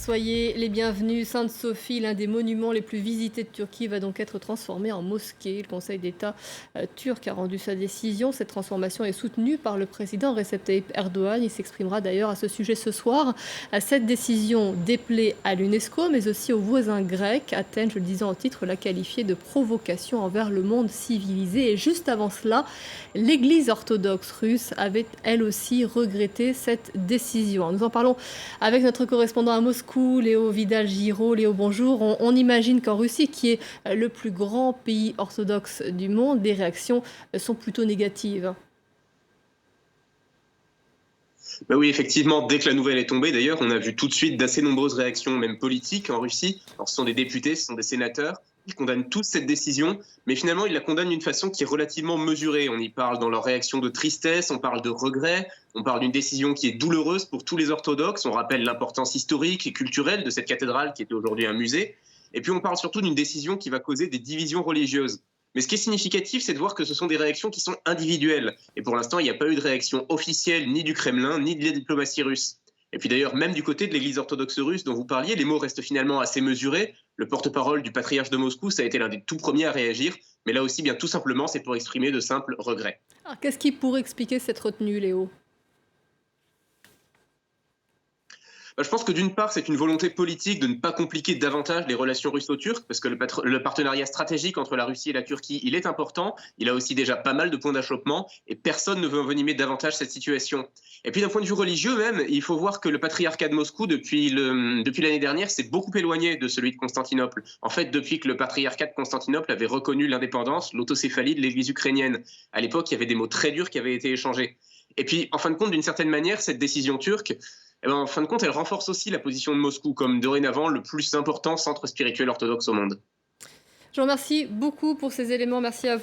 Soyez les bienvenus. Sainte-Sophie, l'un des monuments les plus visités de Turquie, va donc être transformé en mosquée. Le Conseil d'État turc a rendu sa décision. Cette transformation est soutenue par le président Recep Tayyip Erdogan. Il s'exprimera d'ailleurs à ce sujet ce soir. Cette décision déplaît à l'UNESCO, mais aussi aux voisins grecs. Athènes, je le disais en titre, l'a qualifiée de provocation envers le monde civilisé. Et juste avant cela, l'Église orthodoxe russe avait elle aussi regretté cette décision. Nous en parlons avec notre correspondant à Moscou, Léo Vidal-Giraud. Léo, bonjour. On imagine qu'en Russie, qui est le plus grand pays orthodoxe du monde, les réactions sont plutôt négatives. Bah oui, effectivement, dès que la nouvelle est tombée, d'ailleurs, on a vu tout de suite d'assez nombreuses réactions, même politiques, en Russie. Alors, ce sont des députés, ce sont des sénateurs. Ils condamnent tous cette décision, mais finalement, ils la condamnent d'une façon qui est relativement mesurée. On y parle dans leur réaction de tristesse, on parle de regret, on parle d'une décision qui est douloureuse pour tous les orthodoxes. On rappelle l'importance historique et culturelle de cette cathédrale qui était aujourd'hui un musée. Et puis, on parle surtout d'une décision qui va causer des divisions religieuses. Mais ce qui est significatif, c'est de voir que ce sont des réactions qui sont individuelles. Et pour l'instant, il n'y a pas eu de réaction officielle ni du Kremlin, ni de la diplomatie russe. Et puis d'ailleurs, même du côté de l'Église orthodoxe russe dont vous parliez, les mots restent finalement assez mesurés. Le porte-parole du patriarche de Moscou, ça a été l'un des tout premiers à réagir. Mais là aussi, bien tout simplement, c'est pour exprimer de simples regrets. Alors, qu'est-ce qui pourrait expliquer cette retenue, Léo? Je pense que d'une part, c'est une volonté politique de ne pas compliquer davantage les relations russo-turques, parce que le partenariat stratégique entre la Russie et la Turquie, il est important. Il a aussi déjà pas mal de points d'achoppement, et personne ne veut envenimer davantage cette situation. Et puis d'un point de vue religieux même, il faut voir que le patriarcat de Moscou, depuis l'année dernière, s'est beaucoup éloigné de celui de Constantinople. En fait, depuis que le patriarcat de Constantinople avait reconnu l'indépendance, l'autocéphalie de l'Église ukrainienne. À l'époque, il y avait des mots très durs qui avaient été échangés. Et puis, en fin de compte, d'une certaine manière, cette décision turque, eh ben, en fin de compte, elle renforce aussi la position de Moscou comme dorénavant le plus important centre spirituel orthodoxe au monde. Je vous remercie beaucoup pour ces éléments. Merci à vous.